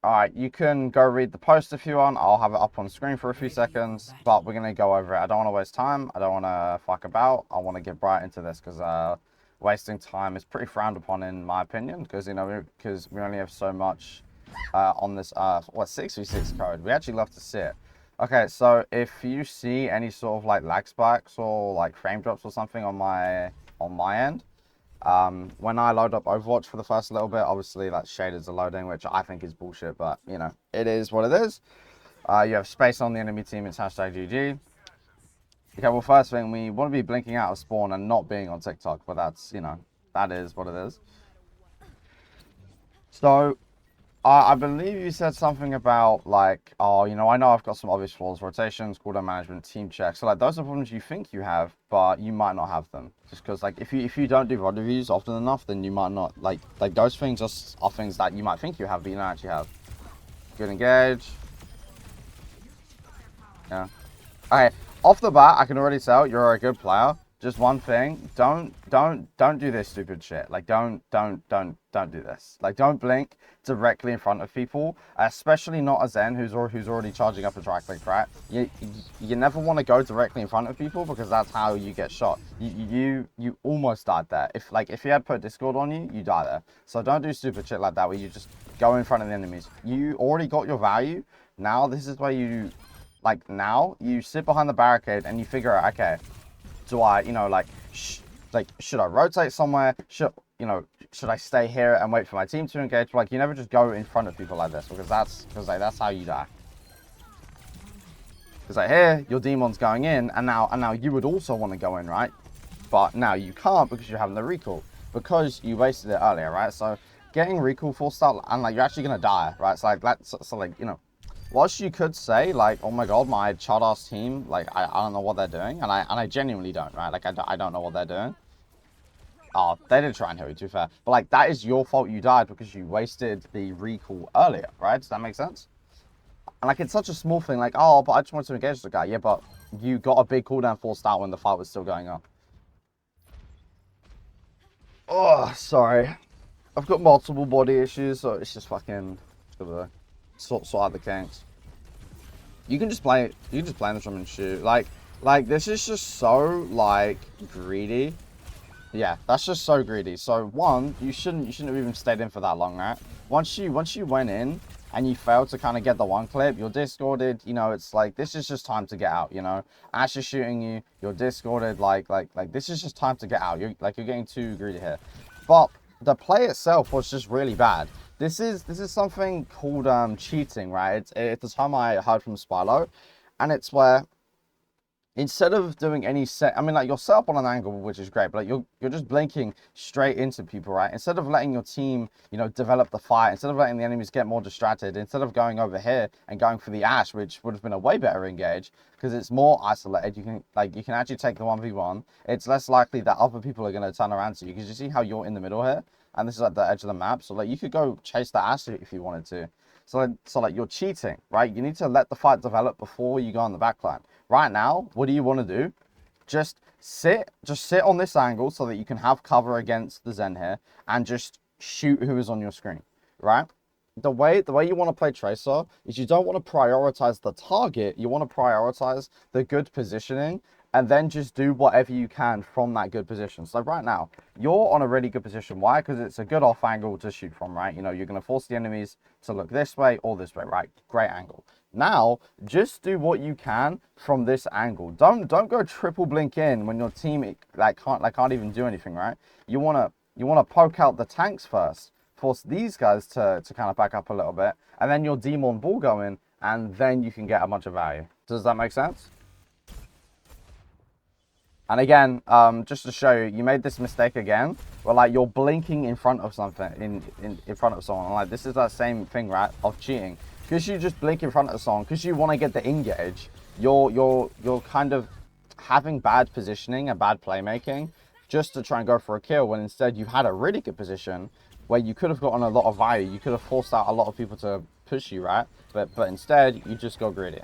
All right, you can go read the post if you want. I'll have it up on screen for a few seconds, but we're gonna go over it. I don't want to waste time. I don't want to fuck about. I want to get right into this because wasting time is pretty frowned upon in my opinion. Because because we only have so much on this 6v6 code. We actually love to see it. Okay, so if you see any sort of like lag spikes or like frame drops or something on my end, when I load up Overwatch for the first little bit, obviously like shaders are loading, which I think is bullshit, but you know, it is what it is. You have space on the enemy team, it's hashtag GG. Okay, well, first thing, we want to be blinking out of spawn and not being on TikTok, but that's, you know, that is what it is. So, I believe you said something about like, oh, you know, I know I've got some obvious flaws, rotations, cooldown management, team checks. So like those are problems you think you have, but you might not have them. Just because like if you don't do VOD reviews often enough, then you might not like those things are things that you might think you have, but you don't actually have. Good engage. Yeah. Okay, off the bat, I can already tell you're a good player. Just one thing, don't do this stupid shit. Like, don't do this. Like, don't blink directly in front of people, especially not a Zen who's already charging up a drag click, right? You never want to go directly in front of people because that's how you get shot. You almost died there. If you had put Discord on you, you die there. So don't do stupid shit like that where you just go in front of the enemies. You already got your value. Now this is where you now you sit behind the barricade and you figure out, okay, do I, you know, should I rotate somewhere? Should I stay here and wait for my team to engage? Like, you never just go in front of people like this because that's how you die. Because like here, your demon's going in, and now you would also want to go in, right? But now you can't because you're having the recall because you wasted it earlier, right? So getting recall forced out and like you're actually gonna die, right? So like that's so like, you know. Whilst you could say, like, oh my god, my chart-ass team, like, I don't know what they're doing, and I genuinely don't, right? Like, I don't know what they're doing. Oh, they did try and hit you, to be fair. But, like, that is your fault you died because you wasted the recall earlier, right? Does that make sense? And, like, it's such a small thing, like, oh, but I just wanted to engage the guy. Yeah, but you got a big cooldown forced out when the fight was still going on. Oh, sorry. I've got multiple body issues, so it's just fucking, gotta sort out the kinks. You can just play. You can just play this room and shoot. Like this is just so like greedy. Yeah, that's just so greedy. So one, you shouldn't have even stayed in for that long, right? Once you went in and you failed to kind of get the one clip, you're discorded. You know, it's like this is just time to get out. You know, Ash is shooting you. You're discorded. Like this is just time to get out. You're getting too greedy here. But the play itself was just really bad. This is something called cheating, right? It's the time I heard from Spylo, and it's where instead of doing any set, I mean, like you're set up on an angle, which is great, but like you're just blinking straight into people, right? Instead of letting your team, you know, develop the fight, instead of letting the enemies get more distracted, instead of going over here and going for the Ash, which would have been a way better engage because it's more isolated. You can actually take the 1v1. It's less likely that other people are going to turn around to you because you see how you're in the middle here, and this is at the edge of the map. So like you could go chase the Ash if you wanted to. So like you're cheating, right? You need to let the fight develop before you go on the backline. Right now, what do you want to do? Just sit on this angle so that you can have cover against the Zen here and just shoot who is on your screen, right? The way you want to play Tracer is you don't want to prioritize the target, you want to prioritize the good positioning and then just do whatever you can from that good position. So right now, you're on a really good position. Why? Because it's a good off angle to shoot from, right? You know, you're going to force the enemies to look this way or this way, right? Great angle. Now, just do what you can from this angle. Don't go triple blink in when your team can't even do anything, right? You wanna poke out the tanks first, force these guys to kind of back up a little bit, and then your demon ball go in, and then you can get a bunch of value. Does that make sense? And again, just to show you, you made this mistake again, where like you're blinking in front of something, in front of someone. Like this is that same thing, right, of cheating. Because you just blink in front of someone, because you want to get the engage, you're kind of having bad positioning and bad playmaking just to try and go for a kill, when instead you had a really good position where you could have gotten a lot of value. You could have forced out a lot of people to push you, right? But instead, you just go greedy.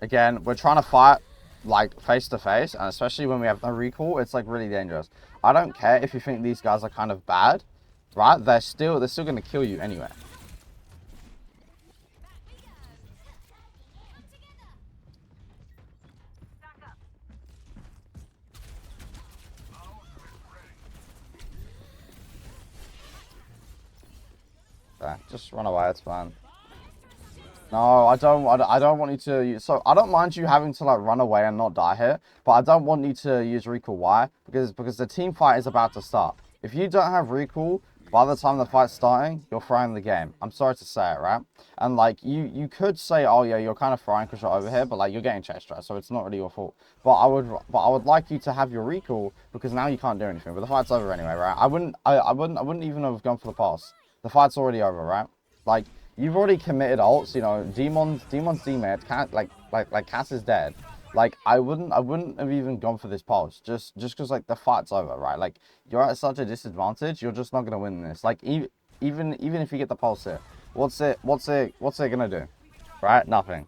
Again, we're trying to fight. like face to face, and especially when we have no recall, it's like really dangerous. I don't care if you think these guys are kind of bad, right? They're still gonna kill you anyway. Okay, just run away, it's fine. No, I don't want you to use, so I don't mind you having to like run away and not die here, but I don't want you to use recall. Why? Because the team fight is about to start. If you don't have recall, by the time the fight's starting, you're throwing the game. I'm sorry to say it, right? And like you could say, oh yeah, you're kind of throwing because you're over here, but like you're getting chest right, so it's not really your fault. But I would like you to have your recall because now you can't do anything. But the fight's over anyway, right? I wouldn't even have gone for the pass. The fight's already over, right? Like, you've already committed ults, you know, Demon's demed, Cass is dead. Like, I wouldn't have even gone for this pulse, just because, like, the fight's over, right? Like, you're at such a disadvantage, you're just not going to win this. Like, even if you get the pulse here, what's it going to do? Right? Nothing.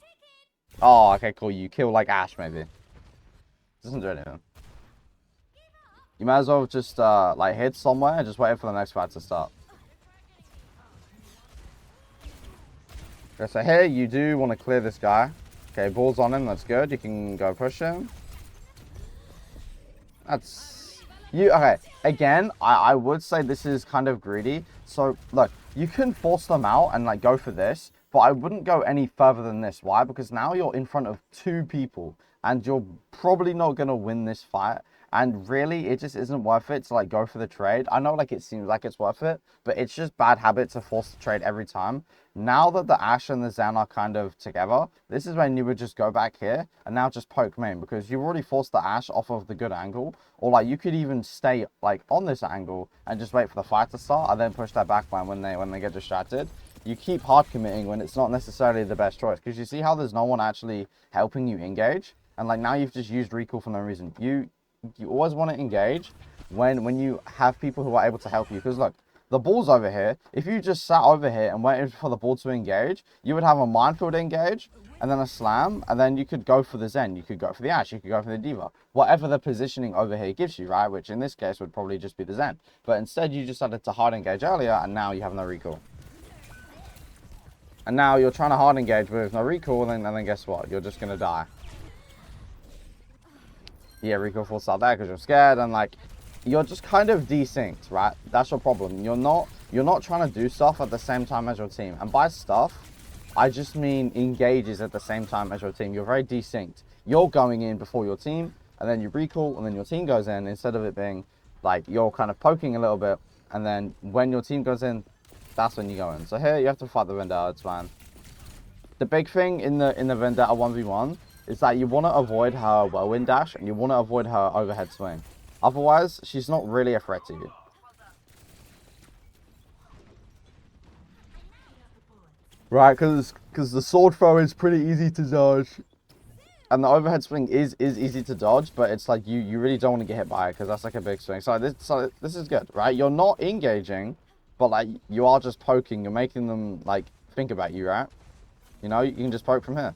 Oh, okay, cool, you kill, like, Ashe, maybe. Doesn't do anything. You might as well just, like, hit somewhere and just wait for the next fight to start. Okay, so here you do want to clear this guy. Okay, ball's on him, that's good. You can go push him. That's... Okay, again, I would say this is kind of greedy. So, look, you can force them out and, like, go for this. But I wouldn't go any further than this. Why? Because now you're in front of 2 people. And you're probably not going to win this fight. And really, it just isn't worth it to, like, go for the trade. I know, like, it seems like it's worth it. But it's just bad habit to force the trade every time. Now that the Ashe and the Zen are kind of together, this is when you would just go back here and now just poke main. Because you've already forced the Ashe off of the good angle. Or, like, you could even stay, like, on this angle and just wait for the fight to start. And then push that backline when they get distracted. You keep hard committing when it's not necessarily the best choice. Because you see how there's no one actually helping you engage. And, like, now you've just used recall for no reason. You always want to engage when you have people who are able to help you. Because look, the ball's over here. If you just sat over here and waited for the ball to engage, you would have a minefield engage and then a slam, and then you could go for the Zen, you could go for the Ashe, you could go for the Diva. Whatever the positioning over here gives you, right? Which in this case would probably just be the Zen. But instead you just started to hard engage earlier and now you have no recall. And now you're trying to hard engage with no recall and then guess what? You're just going to die. Yeah, recall full start there because you're scared and like you're just kind of desynced, right? That's your problem. You're not trying to do stuff at the same time as your team. And by stuff, I just mean engages at the same time as your team. You're very desynced. You're going in before your team and then you recall and then your team goes in instead of it being like you're kind of poking a little bit and then when your team goes in, that's when you go in. So here you have to fight the Vendetta, it's fine. The big thing in the Vendetta 1v1 is that you want to avoid her whirlwind dash and you want to avoid her overhead swing. Otherwise, she's not really a threat to you. Right, because the sword throw is pretty easy to dodge. And the overhead swing is easy to dodge, but it's like you really don't want to get hit by it because that's like a big swing. So this is good, right? You're not engaging, but like you are just poking. You're making them like think about you, right? You know, you can just poke from here.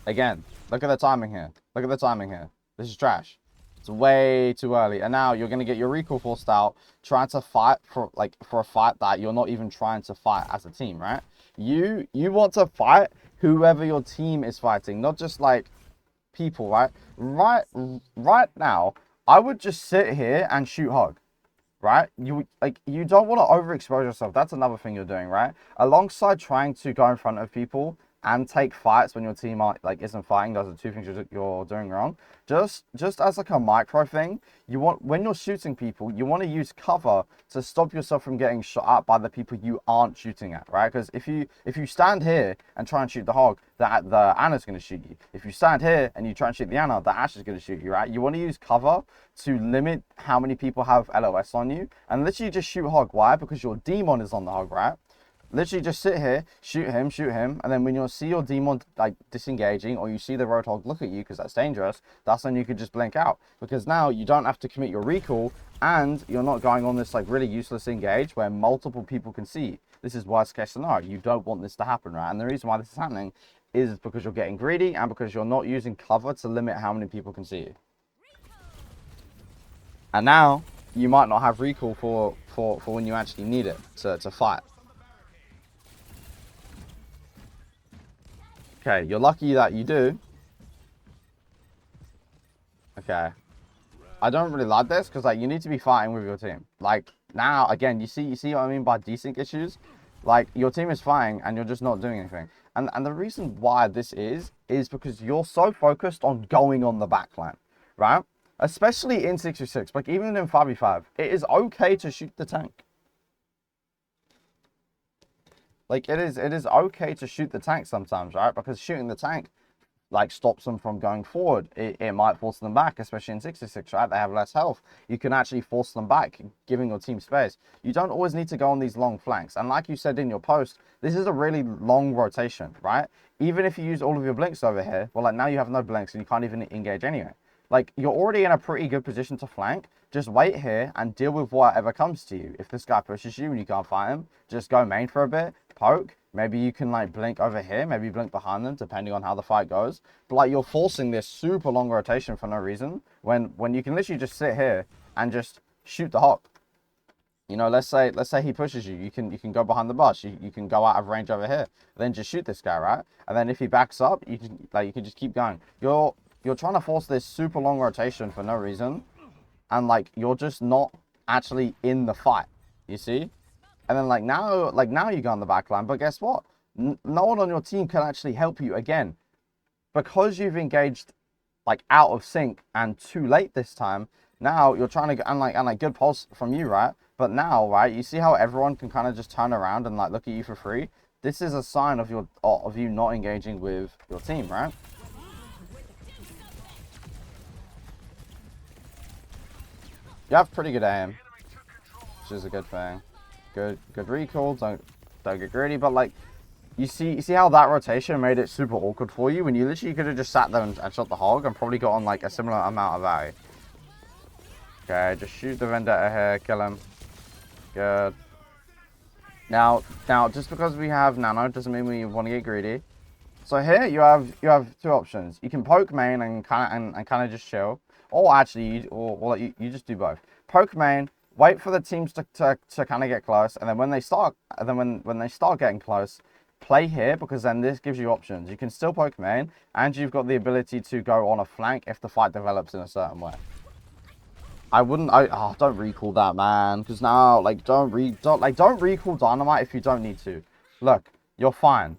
Again, look at the timing here. Look at the timing here. This is trash. It's way too early. And now you're going to get your recall forced out trying to fight for a fight that you're not even trying to fight as a team, right? You want to fight whoever your team is fighting, not just like people, right? Right now, I would just sit here and shoot hog. Right? You don't want to overexpose yourself. That's another thing you're doing, right? Alongside trying to go in front of people and take fights when your team isn't fighting, those are 2 things you're doing wrong. Just as like a micro thing, when you're shooting people, you want to use cover to stop yourself from getting shot at by the people you aren't shooting at, right? Because if you stand here and try and shoot the hog, the Ana's going to shoot you. If you stand here and you try and shoot the Ana, the Ashe is going to shoot you, right? You want to use cover to limit how many people have LOS on you and literally just shoot hog. Why? Because your demon is on the hog, right? Literally just sit here, shoot him, and then when you see your demon like disengaging or you see the roadhog look at you because that's dangerous, that's when you could just blink out. Because now you don't have to commit your recall and you're not going on this like really useless engage where multiple people can see you. This is worst case scenario. You don't want this to happen, right? And the reason why this is happening is because you're getting greedy and because you're not using cover to limit how many people can see you. And now you might not have recall for when you actually need it to fight. Okay, you're lucky that you do. Okay. I don't really like this because like you need to be fighting with your team. Like now again, you see what I mean by desync issues? Like your team is fighting and you're just not doing anything. And the reason why this is because you're so focused on going on the backline, right? Especially in 6v6, like even in 5v5, it is okay to shoot the tank. Like it is okay to shoot the tank sometimes, right? Because shooting the tank like stops them from going forward. It might force them back, especially in 6v6, right? They have less health. You can actually force them back, giving your team space. You don't always need to go on these long flanks. And like you said in your post, this is a really long rotation, right? Even if you use all of your blinks over here, well, like now you have no blinks and you can't even engage anyway. Like you're already in a pretty good position to flank. Just wait here and deal with whatever comes to you. If this guy pushes you and you can't fight him, just go main for a bit, poke. Maybe you can like blink over here, maybe blink behind them, depending on how the fight goes. But like you're forcing this super long rotation for no reason when you can literally just sit here and just shoot the hawk. You know, let's say he pushes you, you can go behind the bush, you can go out of range over here, then just shoot this guy, right? And then if he backs up, you can just keep going. You're trying to force this super long rotation for no reason, and like you're just not actually in the fight. You see? And then like now you go on the back line, but guess what? No one on your team can actually help you again. Because you've engaged like out of sync and too late this time, now you're trying to get, and like good pulse from you, right? But now, right, you see how everyone can kind of just turn around and like look at you for free? This is a sign of you not engaging with your team, right? You have pretty good aim, which is a good thing. Good recall, don't get greedy, but like you see how that rotation made it super awkward for you when you literally could have just sat there and shot the hog and probably got on like a similar amount of value. Okay, just shoot the Vendetta here, kill him. Good. Now just because we have nano doesn't mean we want to get greedy. So here you have two options. You can poke main and kind of just chill, or actually you just do both. Poke main. Wait for the teams to kind of get close, and then when they start getting close, play here, because then this gives you options. You can still poke main, and you've got the ability to go on a flank if the fight develops in a certain way. Don't recall that, man, because now like don't recall dynamite if you don't need to. Look, you're fine.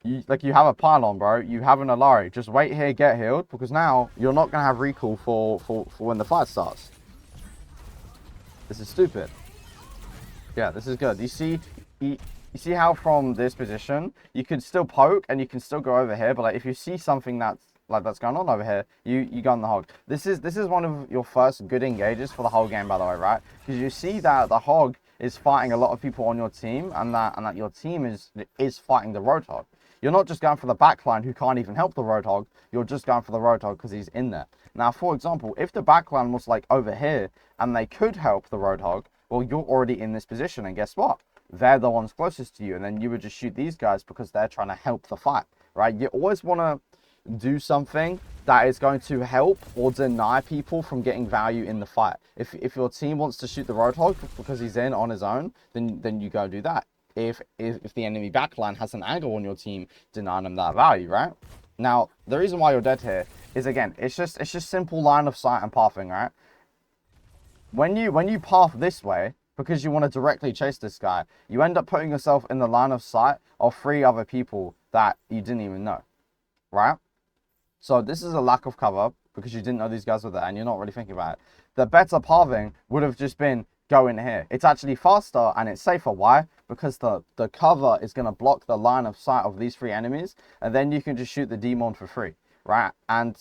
You have a pylon, bro. You have an Alari. Just wait here, get healed, because now you're not gonna have recall for when the fight starts. This is stupid. Yeah, this is good. You see how from this position you can still poke and you can still go over here, but like if you see something that's going on over here, you go on the hog. This is one of your first good engages for the whole game, by the way, right? Because you see that the hog is fighting a lot of people on your team, and that your team is fighting the roadhog. You're not just going for the backline who can't even help the roadhog. You're just going for the roadhog because he's in there. Now, for example, if the backline was like over here and they could help the roadhog, well, you're already in this position, and guess what? They're the ones closest to you, and then you would just shoot these guys because they're trying to help the fight, right? You always want to do something that is going to help or deny people from getting value in the fight. If your team wants to shoot the roadhog because he's in on his own, then you go do that. If the enemy backline has an angle on your team, denying them that value, right? Now, the reason why you're dead here is, again, it's just simple line of sight and pathing, right? When you path this way, because you want to directly chase this guy, you end up putting yourself in the line of sight of 3 other people that you didn't even know, right? So this is a lack of cover because you didn't know these guys were there and you're not really thinking about it. The better pathing would have just been go in here. It's actually faster and it's safer. Why? Because the cover is going to block the line of sight of these 3 enemies, and then you can just shoot the demon for free, right? And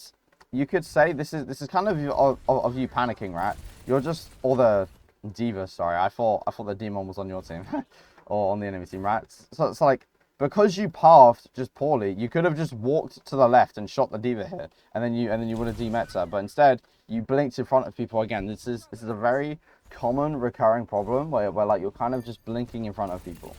you could say this is kind of you panicking, right? You're just, or the diva, sorry, I thought the demon was on your team or on the enemy team, right? So it's like, because you pathed just poorly, you could have just walked to the left and shot the diva here, and then you would have demet her. But instead, you blinked in front of people again. This is a very common recurring problem where like you're kind of just blinking in front of people.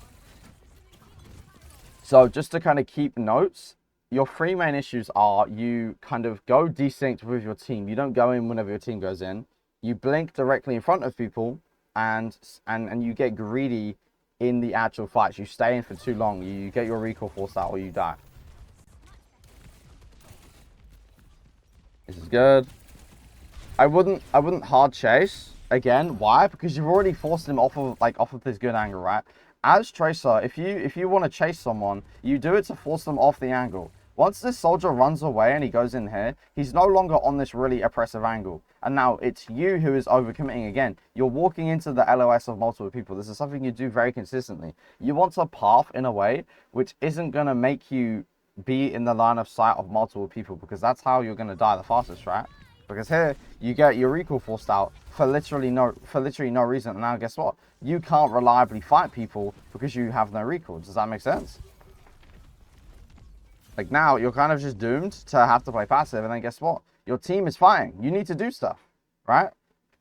So just to kind of keep notes, your three main issues are you kind of go desynced with your team. You don't go in whenever your team goes in. You blink directly in front of people, and you get greedy in the actual fights. You stay in for too long. You get your recall forced out, or you die. This is good. I wouldn't hard chase again. Why? Because you've already forced him off of this good angle, right? As Tracer, if you want to chase someone, you do it to force them off the angle. Once this soldier runs away and he goes in here, he's no longer on this really oppressive angle. And now it's you who is overcommitting again. You're walking into the LOS of multiple people. This is something you do very consistently. You want to path in a way which isn't going to make you be in the line of sight of multiple people, because that's how you're going to die the fastest, right? Because here you get your recall forced out for literally no reason. And now guess what? You can't reliably fight people because you have no recall. Does that make sense? Like, now you're kind of just doomed to have to play passive, and then guess what? Your team is fighting. You need to do stuff, right?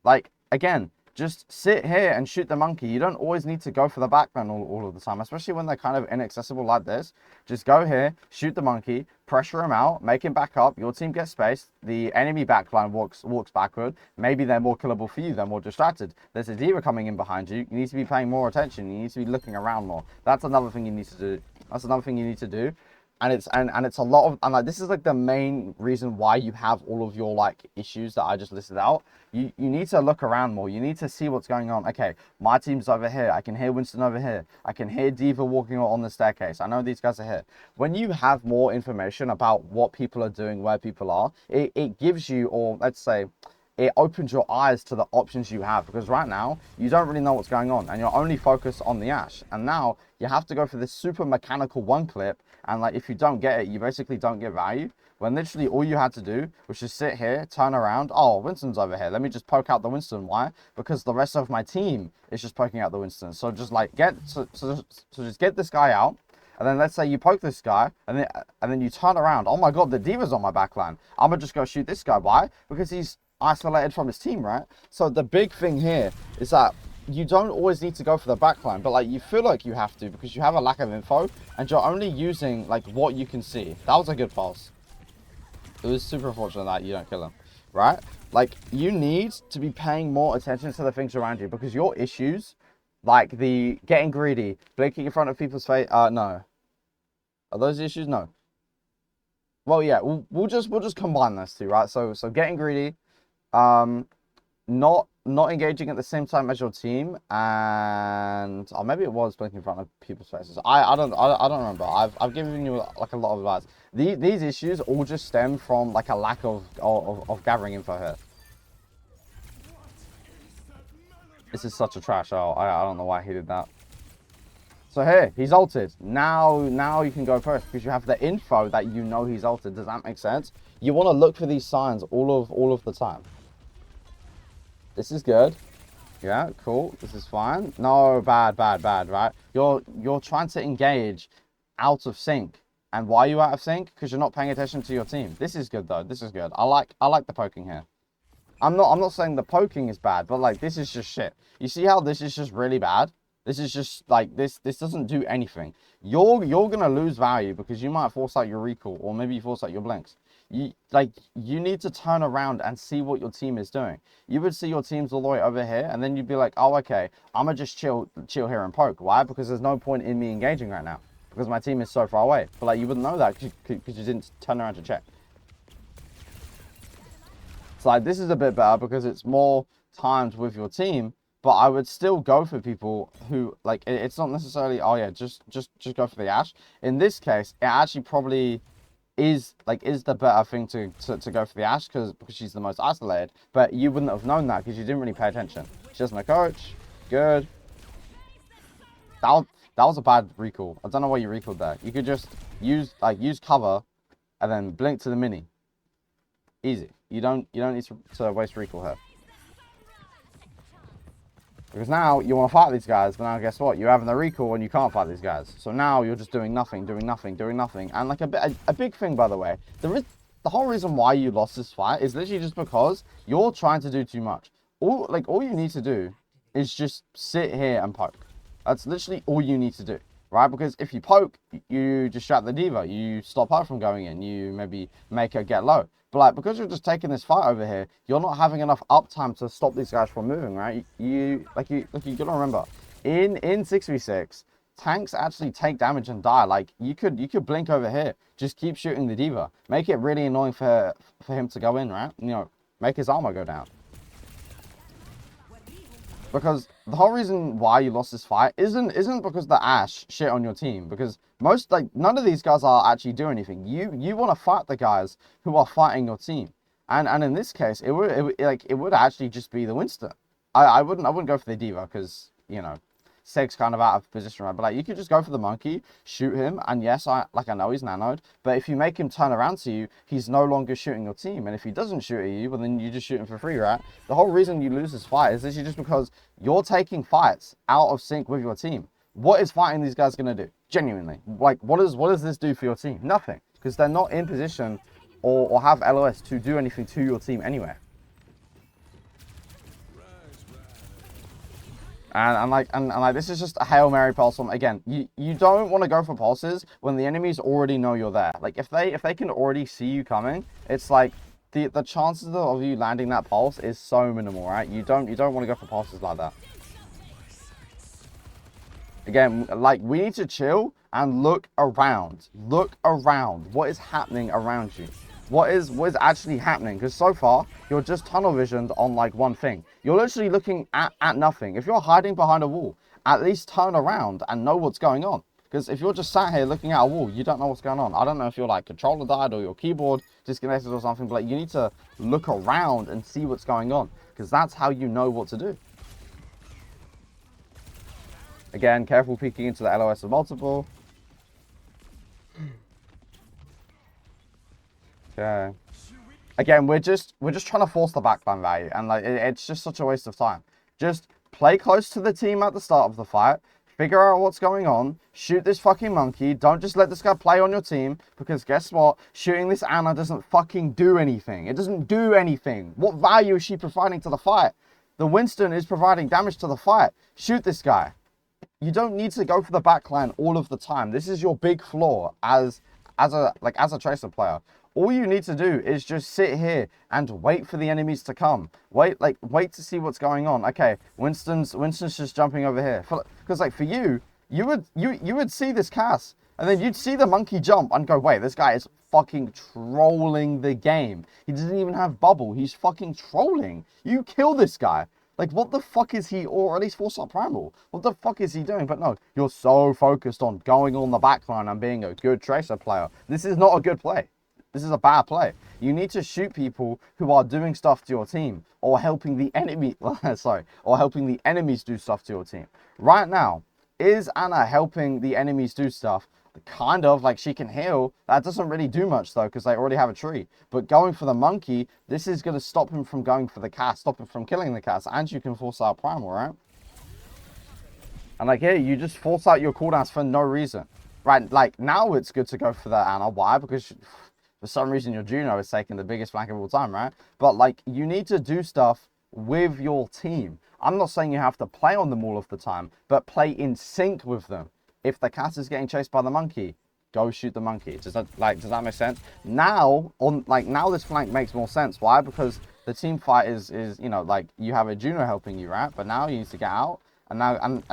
Like, again, just sit here and shoot the monkey. You don't always need to go for the backline all of the time, especially when they're kind of inaccessible like this. Just go here, shoot the monkey, pressure him out, make him back up. Your team gets spaced. The enemy backline walks backward. Maybe they're more killable for you. They're more distracted. There's a diva coming in behind you. You need to be paying more attention. You need to be looking around more. That's another thing you need to do. That's another thing you need to do. And it's a lot of, and like, this is like the main reason why you have all of your like issues that I just listed out. You need to look around more. You need to see what's going on. Okay, my team's over here. I can hear Winston over here. I can hear Diva walking on the staircase. I know these guys are here. When you have more information about what people are doing, where people are, it gives you, or let's say, it opens your eyes to the options you have, because right now you don't really know what's going on and you're only focused on the Ashe. And now you have to go for this super mechanical one clip, and like, if you don't get it, you basically don't get value, when literally all you had to do was just sit here, turn around. Oh, Winston's over here, let me just poke out the Winston. Why? Because the rest of my team is just poking out the Winston. So just like just get this guy out. And then let's say you poke this guy, and then you turn around. Oh my god, the Diva's on my backline. I'm gonna just go shoot this guy. Why? Because he's isolated from his team, right? So the big thing here is that you don't always need to go for the backline, but like, you feel like you have to because you have a lack of info and you're only using like what you can see. That was a good pulse. It was super fortunate that you don't kill him, right? Like, you need to be paying more attention to the things around you, because your issues, like the getting greedy, blinking in front of people's face, no. Are those issues? No. Well, yeah, we'll just combine those two, right? So getting greedy, not engaging at the same time as your team, and maybe it was blinking in front of people's faces. I don't remember. I've given you like a lot of advice. These issues all just stem from like a lack of gathering info here. This is such a trash out. I don't know why he did that. So here, he's ulted. Now you can go first because you have the info that you know he's ulted. Does that make sense? You want to look for these signs all of the time. This is good. Yeah, cool. This is fine. No, bad, right? You're trying to engage out of sync. And why are you out of sync? Because you're not paying attention to your team. This is good though. This is good. I like the poking here. I'm not saying the poking is bad, but like, this is just shit. You see how this is just really bad? This is just like, this doesn't do anything. You're gonna lose value because you might force out your recall, or maybe you force out your blinks. You need to turn around and see what your team is doing. You would see your team's all the way over here, and then you'd be like, oh, okay, I'm gonna just chill here and poke. Why? Because there's no point in me engaging right now because my team is so far away. But like, you wouldn't know that because you didn't turn around to check. So like, this is a bit better because it's more timed with your team. But I would still go for people who, like, it's not necessarily, oh yeah, just go for the Ashe. In this case, it actually probably is the better thing to go for the Ashe because she's the most isolated. But you wouldn't have known that because you didn't really pay attention. She doesn't know coach. Good. That was a bad recall. I don't know why you recalled that. You could just use cover and then blink to the mini. Easy. You don't need to waste recall here. Because now you want to fight these guys, but now guess what? You're having the recall and you can't fight these guys. So now you're just doing nothing. And like a big thing, by the way, the whole reason why you lost this fight is literally just because you're trying to do too much. All you need to do is just sit here and poke. That's literally all you need to do. right? Because if you poke, you distract the diva. You stop her from going in. You maybe make her get low. But like, because you're just taking this fight over here, you're not having enough uptime to stop these guys from moving, right? You gotta remember, in 6v6, tanks actually take damage and die. Like, you could blink over here, just keep shooting the diva, make it really annoying for him to go in, right? You know, make his armor go down. Because the whole reason why you lost this fight isn't because the Ashe shit on your team. Because none of these guys are actually doing anything. You want to fight the guys who are fighting your team. And in this case, it would actually just be the Winston. I wouldn't go for the diva because, you know, Seg's kind of out of position, right? But like, you could just go for the monkey, shoot him, and yes, I know he's nanoed, but if you make him turn around to you, he's no longer shooting your team. And if he doesn't shoot at you, well, then you just shoot him for free, right? The whole reason you lose this fight is literally just because you're taking fights out of sync with your team. What is fighting these guys gonna do? Genuinely, like, what does this do for your team? Nothing, because they're not in position or have LOS to do anything to your team anyway. And like this is just a Hail Mary pulse. Again, you don't want to go for pulses when the enemies already know you're there. Like, if they can already see you coming, it's like the chances of you landing that pulse is so minimal, right? You don't want to go for pulses like that. Again, like, we need to chill and look around. Look around. What is happening around you? What is actually happening? Because so far, you're just tunnel visioned on like one thing. You're literally looking at nothing. If you're hiding behind a wall, at least turn around and know what's going on. Because if you're just sat here looking at a wall, you don't know what's going on. I don't know if your like controller died or your keyboard disconnected or something, but like, you need to look around and see what's going on, because that's how you know what to do. Again, careful peeking into the LOS of multiple. Okay. Again, we're just trying to force the backline value, and like, it's just such a waste of time. Just play close to the team at the start of the fight, figure out what's going on, shoot this fucking monkey. Don't just let this guy play on your team, because guess what? Shooting this Ana doesn't fucking do anything. It doesn't do anything. What value is she providing to the fight? The Winston is providing damage to the fight. Shoot this guy. You don't need to go for the backline all of the time. This is your big flaw as a Tracer player. All you need to do is just sit here and wait for the enemies to come. Wait to see what's going on. Okay, Winston's just jumping over here. Because like, for you would see this cast, and then you'd see the monkey jump and go, wait, this guy is fucking trolling the game. He doesn't even have bubble. He's fucking trolling. You kill this guy. Like, what the fuck is he, or at least 4-star primal? What the fuck is he doing? But no, you're so focused on going on the backline and being a good Tracer player. This is not a good play. This is a bad play. You need to shoot people who are doing stuff to your team, or helping the enemy, or helping the enemies do stuff to your team. Right now, is Ana helping the enemies do stuff? Kind of, like, she can heal. That doesn't really do much though, because they already have a tree. But going for the monkey, this is going to stop him from going for the cast, stop him from killing the cast, and you can force out primal, right? And like, here, you just force out your cooldowns for no reason, right? Like, now it's good to go for the Ana. Why? Because for some reason your Juno is taking the biggest flank of all time, right? But like, you need to do stuff with your team. I'm not saying you have to play on them all of the time, but play in sync with them. If the cat is getting chased by the monkey, go shoot the monkey. Does that make sense? Now this flank makes more sense. Why? Because the team fight is you know, like, you have a Juno helping you, right? But now you need to get out, and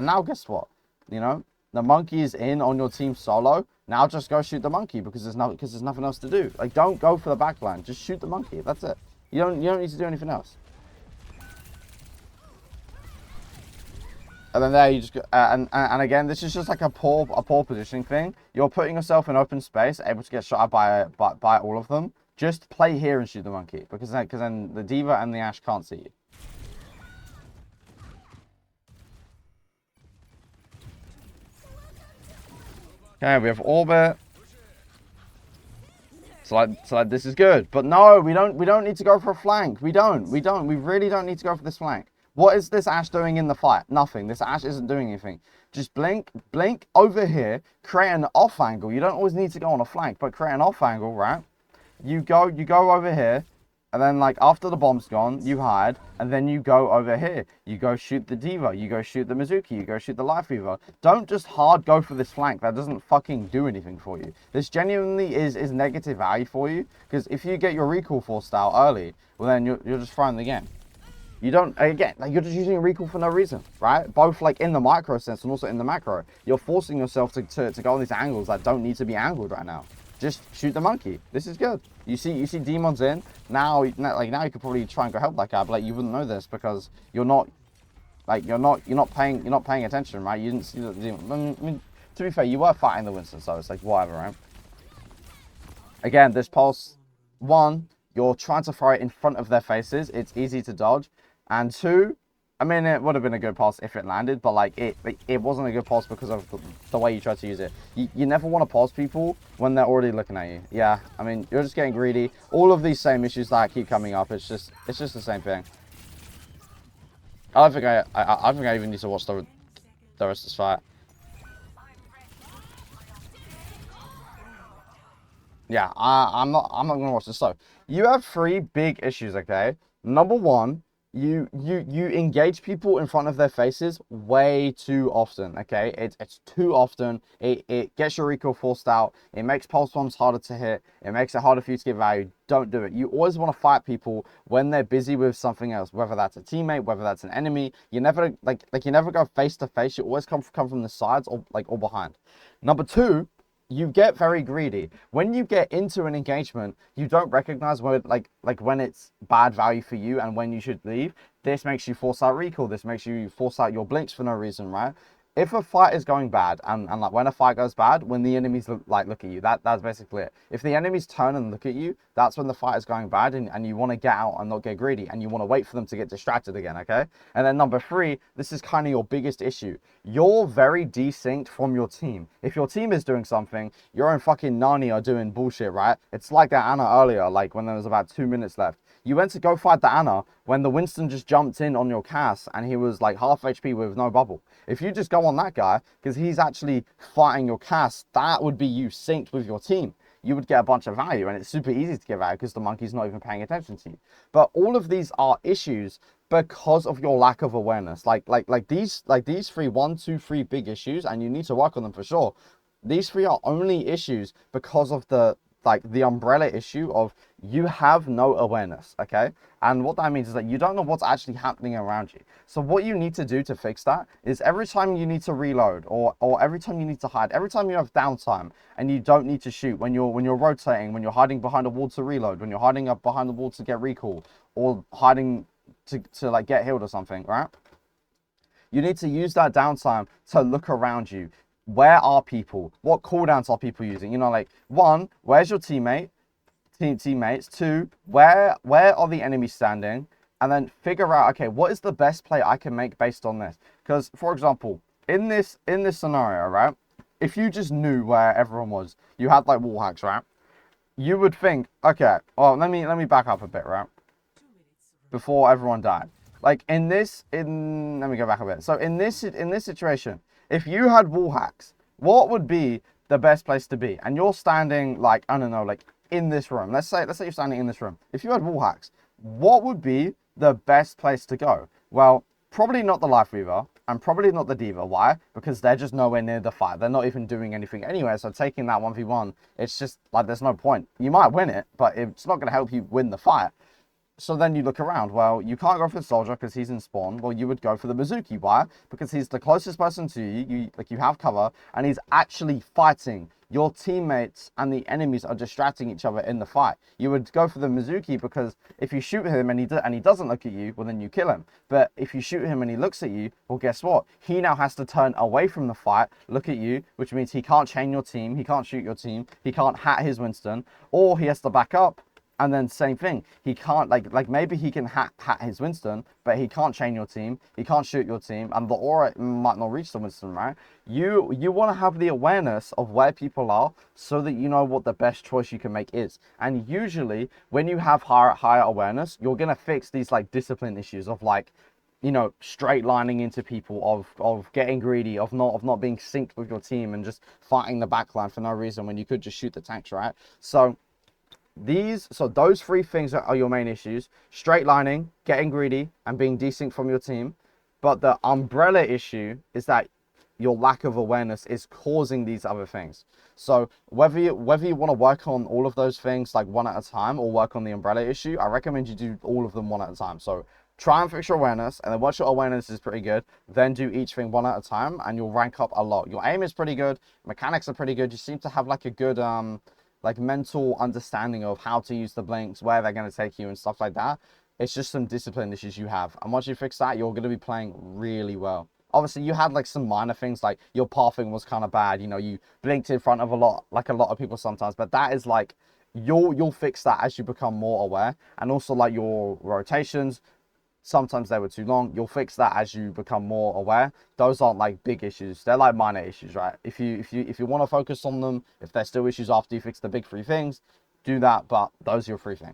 now guess what? You know, the monkey is in on your team solo. Now just go shoot the monkey, because there's nothing else to do. Like, don't go for the backline. Just shoot the monkey. That's it. You don't need to do anything else. And then there you just go, and again, this is just like a poor positioning thing. You're putting yourself in open space, able to get shot at by all of them. Just play here and shoot the monkey, because then the diva and the Ashe can't see you. Okay, we have orbit. So like this is good, but no, we don't need to go for a flank. We really don't need to go for this flank. What is this Ashe doing in the fight? Nothing. This Ashe isn't doing anything. Just blink over here, create an off angle. You don't always need to go on a flank, but create an off angle, right? You go over here, And then, like, after the bomb's gone, you hide, and then you go over here. You go shoot the D.Va, you go shoot the Mizuki, you go shoot the Life Weaver. Don't just hard go for this flank. That doesn't fucking do anything for you. This genuinely is negative value for you, because if you get your recall forced out early, well, then you're just throwing the game. You don't, again, like, you're just using a recall for no reason, right? Both, like, in the micro sense and also in the macro. You're forcing yourself to go on these angles that don't need to be angled right now. Just shoot the monkey. This is good. You see demons in. Now you could probably try and go help that guy, but, like, you wouldn't know this because you're not paying attention, right? You didn't see the demon. I mean, to be fair, you were fighting the Winston, so it's like, whatever, right? Again, this pulse, one, you're trying to throw it in front of their faces. It's easy to dodge. And two, I mean, it would have been a good pulse if it landed, but, like, it wasn't a good pulse because of the way you tried to use it. You never want to pulse people when they're already looking at you. Yeah, I mean, you're just getting greedy. All of these same issues that keep coming up, it's just the same thing. I don't think I even need to watch the rest of this fight. Yeah, I'm not gonna watch this. So you have three big issues, okay? Number one, you engage people in front of their faces way too often, okay? It's too often. It gets your recall forced out. It makes pulse bombs harder to hit. It makes it harder for you to get value. Don't do it. You always want to fight people when they're busy with something else, whether that's a teammate, whether that's an enemy. You never you never go face to face. You always come from the sides or behind. Number two, you get very greedy. When you get into an engagement, you don't recognize when when it's bad value for you and when you should leave. This makes you force out recall. This makes you force out your blinks for no reason, right? If a fight is going bad, and like when a fight goes bad, when the enemies look at you, that's basically it. If the enemies turn and look at you, that's when the fight is going bad, and you want to get out and not get greedy, and you want to wait for them to get distracted again, okay? And then number three, this is kind of your biggest issue. You're very desynced from your team. If your team is doing something, your own fucking Nani are doing bullshit, right? It's like that Ana earlier, like when there was about 2 minutes left. You went to go fight the Ana when the Winston just jumped in on your cast and he was like half HP with no bubble. If you just go on that guy, because he's actually fighting your cast, that would be you synced with your team. You would get a bunch of value, and it's super easy to get value because the monkey's not even paying attention to you. But all of these are issues because of your lack of awareness. Like these three, 1, 2, 3 big issues, and you need to work on them for sure. These three are only issues because of the umbrella issue of you have no awareness, okay? And what that means is that you don't know what's actually happening around you. So what you need to do to fix that is every time you need to reload or every time you need to hide, every time you have downtime and you don't need to shoot, when you're rotating, when you're hiding behind a wall to reload, when you're hiding up behind the wall to get recall, or hiding to like get healed or something, right? You need to use that downtime to look around you. Where are people? What cooldowns are people using? You know, like, one, where's your teammates? Two, where are the enemies standing? And then figure out, okay, what is the best play I can make based on this? Because, for example, in this scenario, right, if you just knew where everyone was, you had like wall hacks, right? You would think, okay, well, let me back up a bit, right? Before everyone died. Like let me go back a bit. So in this situation, if you had wall hacks, what would be the best place to be? And you're standing like, I don't know, like in this room. Let's say you're standing in this room. If you had wall hacks, what would be the best place to go? Well, probably not the Life Weaver and probably not the D.Va. Why? Because they're just nowhere near the fight. They're not even doing anything anyway. So taking that 1v1, it's just like there's no point. You might win it, but it's not going to help you win the fight. So then you look around. Well, you can't go for the soldier because he's in spawn. Well, you would go for the Mizuki. Why? Because he's the closest person to you. You have cover, and he's actually fighting. Your teammates and the enemies are distracting each other in the fight. You would go for the Mizuki because if you shoot him and he doesn't look at you, well, then you kill him. But if you shoot him and he looks at you, well, guess what? He now has to turn away from the fight, look at you, which means he can't chain your team, he can't shoot your team, he can't hat his Winston, or he has to back up. And then same thing, he can't, like maybe he can hat his Winston, but he can't chain your team, he can't shoot your team, and the aura might not reach the Winston, right? You want to have the awareness of where people are so that you know what the best choice you can make is. And usually, when you have higher awareness, you're going to fix these, like, discipline issues of, like, you know, straight lining into people, of getting greedy, of not being synced with your team and just fighting the backline for no reason when you could just shoot the tanks, right? So So those three things are your main issues: straight lining, getting greedy, and being desync from your team. But the umbrella issue is that your lack of awareness is causing these other things. So whether you want to work on all of those things like one at a time, or work on the umbrella issue, I recommend you do all of them one at a time. So try and fix your awareness, and then once your awareness is pretty good, then do each thing one at a time, and you'll rank up a lot. Your aim is pretty good, mechanics are pretty good. You seem to have like a good like mental understanding of how to use the blinks, where they're going to take you and stuff like that. It's just some discipline issues you have, and once you fix that, you're going to be playing really well. Obviously, you had like some minor things, like your pathing was kind of bad. You know, you blinked in front of a lot of people sometimes, but that is like, you'll fix that as you become more aware. And also like your rotations, sometimes they were too long. You'll fix that as you become more aware. Those aren't like big issues, they're like minor issues, right? If you want to focus on them, if there's still issues after you fix the big three things, do that. But those are your three things.